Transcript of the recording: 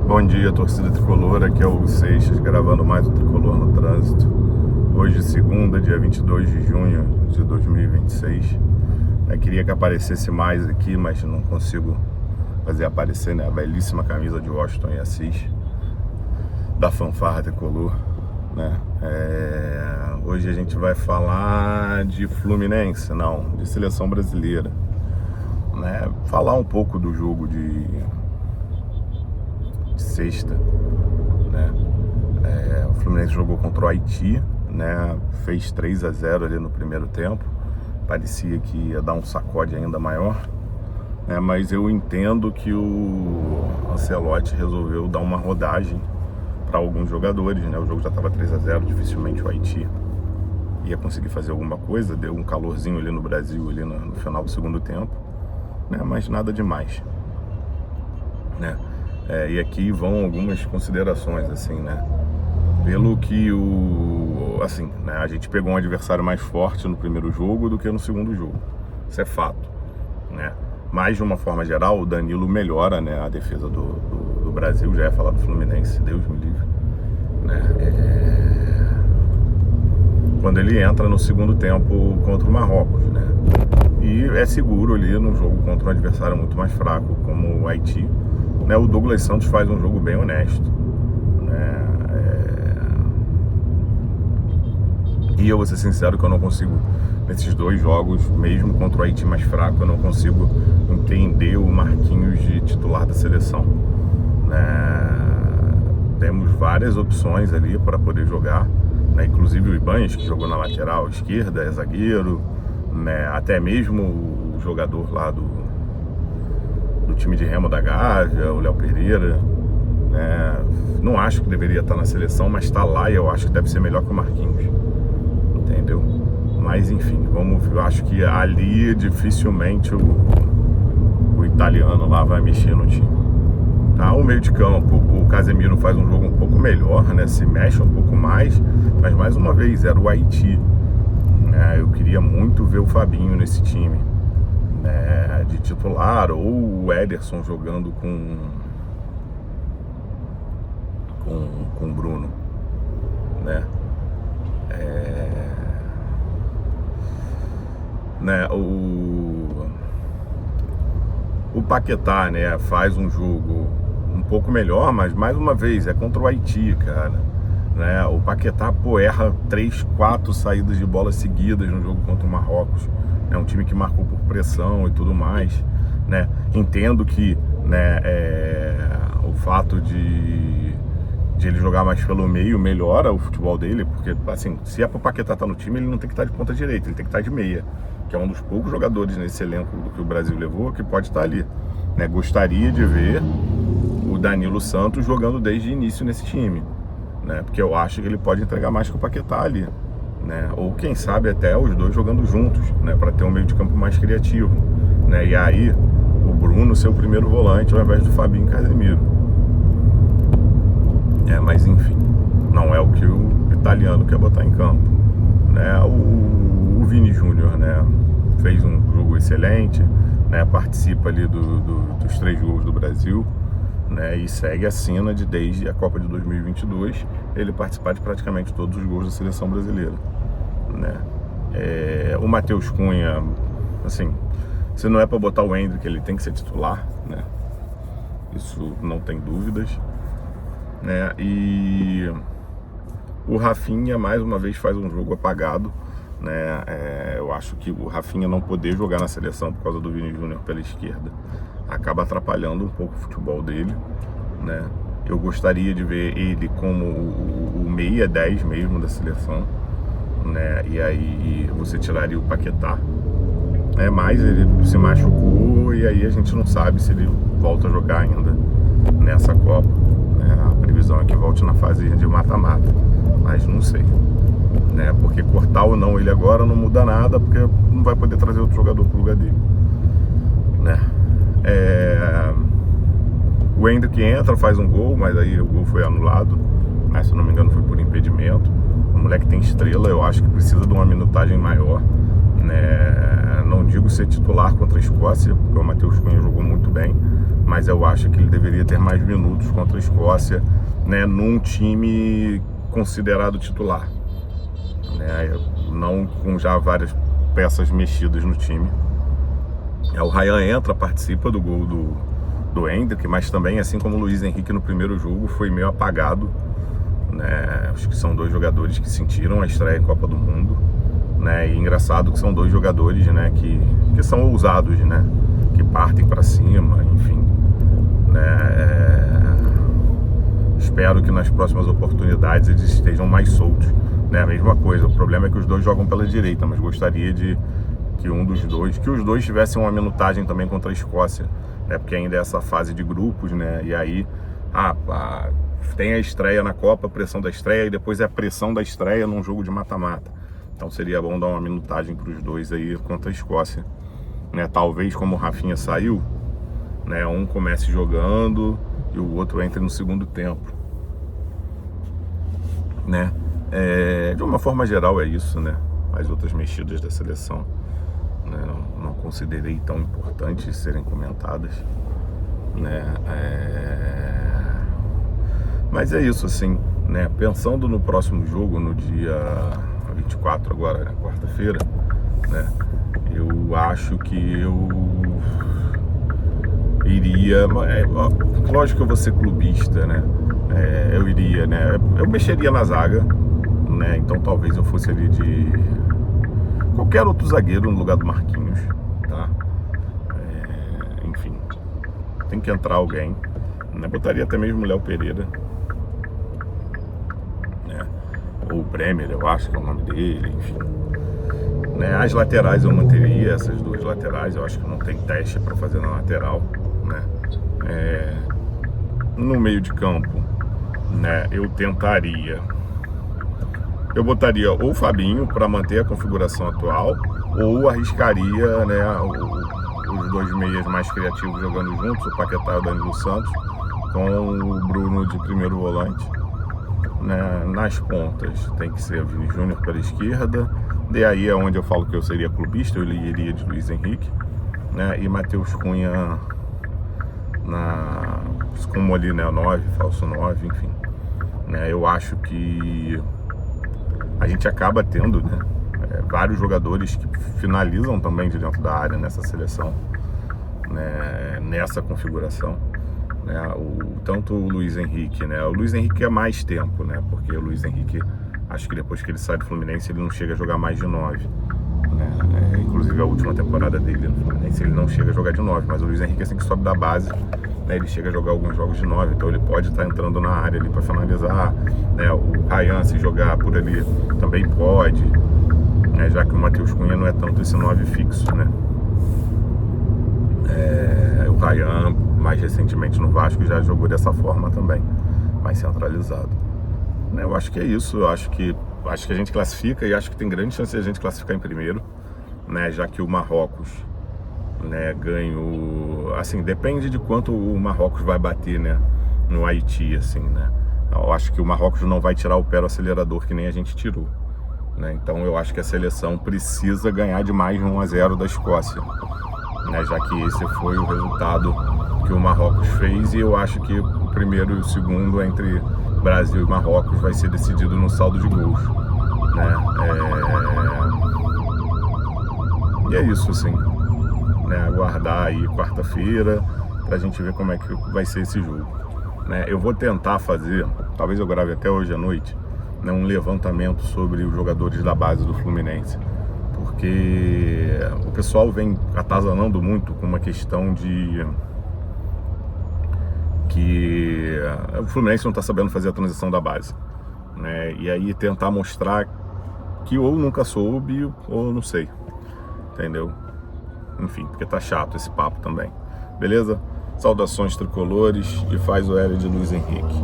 Bom dia, torcida tricolor, aqui é o Hugo Seixas, gravando mais o Tricolor no Trânsito. Hoje, segunda, dia 22 de junho de 2026. Eu queria que aparecesse mais aqui, mas não consigo fazer aparecer, né? A belíssima camisa de Washington e Assis, da fanfarra tricolor, né? Hoje a gente vai falar de Fluminense, não, de seleção brasileira, né? Falar um pouco do jogo de sexta, né? O Fluminense jogou contra o Haiti, né? Fez 3-0 ali no primeiro tempo. Parecia que ia dar um sacode ainda maior, né? Mas eu entendo que o Ancelotti resolveu dar uma rodagem para alguns jogadores, né? O jogo já estava 3-0, dificilmente o Haiti ia conseguir fazer alguma coisa. Deu um calorzinho ali no Brasil ali no final do segundo tempo, né? Mas nada demais, né? E aqui vão algumas considerações, assim, né? Pelo que né, a gente pegou um adversário mais forte no primeiro jogo do que no segundo jogo. Isso é fato, né? Mas, de uma forma geral, o Danilo melhora, né, a defesa do Brasil. Já ia falar do Fluminense, Deus me livre, né? Quando ele entra no segundo tempo contra o Marrocos, né? E é seguro ali no jogo contra um adversário muito mais fraco, como o Haiti, né? O Douglas Santos faz um jogo bem honesto, né? E eu vou ser sincero que eu não consigo, nesses dois jogos, mesmo contra o Haiti mais fraco, eu não consigo entender o Marquinhos de titular da seleção, né? Temos várias opções ali para poder jogar, né? Inclusive o Ibanez, que jogou na lateral esquerda, é zagueiro, né? Até mesmo o jogador lá do time de Remo da Gávea, o Léo Pereira, né? Não acho que deveria estar na seleção, mas está lá e eu acho que deve ser melhor que o Marquinhos, entendeu? Mas enfim, eu acho que ali dificilmente o italiano lá vai mexer no time, tá? O meio de campo, o Casemiro faz um jogo um pouco melhor, né? Se mexe um pouco mais, mas mais uma vez era o Haiti, né? Eu queria muito ver o Fabinho nesse time, né, de titular, ou o Ederson jogando com o Bruno, né? O Paquetá, né, faz um jogo um pouco melhor, mas mais uma vez é contra o Haiti, cara, né? O Paquetá, erra 3, 4 saídas de bola seguidas no jogo contra o Marrocos. É um time que marcou por pressão e tudo mais, né? Entendo que, né, o fato de ele jogar mais pelo meio melhora o futebol dele, porque, assim, se é pro Paquetá estar no time, ele não tem que estar de ponta direita, ele tem que estar de meia, que é um dos poucos jogadores nesse elenco que o Brasil levou que pode estar ali, né? Gostaria de ver o Danilo Santos jogando desde o início nesse time, né? Porque eu acho que ele pode entregar mais que o Paquetá ali, né? Ou quem sabe até os dois jogando juntos, né? Para ter um meio de campo mais criativo, né? E aí o Bruno ser o primeiro volante ao invés do Fabinho e Casemiro. Mas enfim, não é o que o italiano quer botar em campo, né? O Vini Júnior, né, fez um jogo excelente, né? Participa ali dos 3 gols do Brasil, né? E segue a cena desde a Copa de 2022 ele participar de praticamente todos os gols da seleção brasileira, né? O Matheus Cunha, assim, se não é para botar o Endrick, ele tem que ser titular, né? Isso não tem dúvidas, né? E o Rafinha mais uma vez faz um jogo apagado, né? Eu acho que o Rafinha não poder jogar na seleção por causa do Vini Júnior pela esquerda acaba atrapalhando um pouco o futebol dele, né? Eu gostaria de ver ele como o meia 10 mesmo da seleção, né? E aí você tiraria o Paquetá, mas ele se machucou e aí a gente não sabe se ele volta a jogar ainda nessa Copa, né? A previsão é que volte na fase de mata-mata, mas não sei, né? Porque cortar ou não ele agora não muda nada, porque não vai poder trazer outro jogador pro lugar dele, né? O Endrick entra, faz um gol, mas aí o gol foi anulado, mas se eu não me engano foi por impedimento. O moleque tem estrela, eu acho que precisa de uma minutagem maior, né? Não digo ser titular contra a Escócia, porque o Matheus Cunha jogou muito bem, mas eu acho que ele deveria ter mais minutos contra a Escócia, né, num time considerado titular, né, não com já várias peças mexidas no time. O Ryan entra, participa do gol do Endrick, mas também, assim como o Luiz Henrique no primeiro jogo, foi meio apagado, né? Acho que são dois jogadores que sentiram a estreia em Copa do Mundo, né? E engraçado que são dois jogadores, né, que são ousados, né, que partem para cima, enfim, né? Espero que nas próximas oportunidades eles estejam mais soltos, né? A mesma coisa, o problema é que os dois jogam pela direita, mas gostaria de que os dois tivessem uma minutagem também contra a Escócia, né? Porque ainda é essa fase de grupos, né? E aí tem a estreia na Copa, a pressão da estreia, e depois é a pressão da estreia num jogo de mata-mata. Então seria bom dar uma minutagem para os dois aí contra a Escócia, né? Talvez, como o Rafinha saiu, né, um comece jogando e o outro entre no segundo tempo, né? De uma forma geral é isso, né? As outras mexidas da seleção, né, não considerei tão importantes serem comentadas, né? Mas é isso, assim, né? Pensando no próximo jogo, no dia 24 agora, né, quarta-feira, né? Eu acho que eu iria, lógico que eu vou ser clubista, né? Eu iria, né? Eu mexeria na zaga, né? Então talvez eu fosse ali de qualquer outro zagueiro no lugar do Marquinhos, tá? Enfim, tem que entrar alguém, né? Botaria até mesmo o Léo Pereira, né? Ou o Bremer, eu acho que é o nome dele, enfim, né? As laterais eu manteria, essas duas laterais, eu acho que não tem teste para fazer na lateral, né? No meio de campo, né, eu botaria ou o Fabinho para manter a configuração atual, ou arriscaria, né, os dois meias mais criativos jogando juntos, o Paquetá e o Danilo Santos, com o Bruno de primeiro volante, né? Nas pontas tem que ser Vini Júnior pela esquerda, e aí é onde eu falo que eu seria clubista, eu iria de Luiz Henrique, né, e Matheus Cunha como ali, né, 9, falso 9, enfim, né? Eu acho que a gente acaba tendo, né, vários jogadores que finalizam também de dentro da área nessa seleção, né, nessa configuração, né? Tanto o Luiz Henrique, né? O Luiz Henrique é mais tempo, né? Porque o Luiz Henrique, acho que depois que ele sai do Fluminense, ele não chega a jogar mais de 9, né? Inclusive a última temporada dele no Fluminense, ele não chega a jogar de 9, mas o Luiz Henrique, assim que sobe da base, né, ele chega a jogar alguns jogos de 9, então ele pode estar entrando na área ali para finalizar, né? O Ryan, se jogar por ali, também pode, né? Já que o Matheus Cunha não é tanto esse 9 fixo, né? O Ryan, mais recentemente no Vasco, já jogou dessa forma também, mais centralizado, né? Eu acho que é isso, eu acho que a gente classifica, e acho que tem grande chance de a gente classificar em primeiro, né? Já que o Marrocos, né, ganhou, assim, depende de quanto o Marrocos vai bater, né, no Haiti, assim, né? Eu acho que o Marrocos não vai tirar o pé do acelerador que nem a gente tirou, né? Então eu acho que a seleção precisa ganhar de mais de 1-0 da Escócia, né? Já que esse foi o resultado que o Marrocos fez, e eu acho que o primeiro e o segundo entre Brasil e Marrocos vai ser decidido no saldo de gols, né? E é isso, assim, né? Aguardar aí quarta-feira pra gente ver como é que vai ser esse jogo, né? Eu vou tentar fazer, talvez eu grave até hoje à noite, né, um levantamento sobre os jogadores da base do Fluminense, porque o pessoal vem atazanando muito com uma questão de que o Fluminense não está sabendo fazer a transição da base, né? E aí tentar mostrar que ou nunca soube ou não sei, entendeu? Enfim, porque tá chato esse papo também, beleza? Saudações tricolores, e faz o L de Luiz Henrique.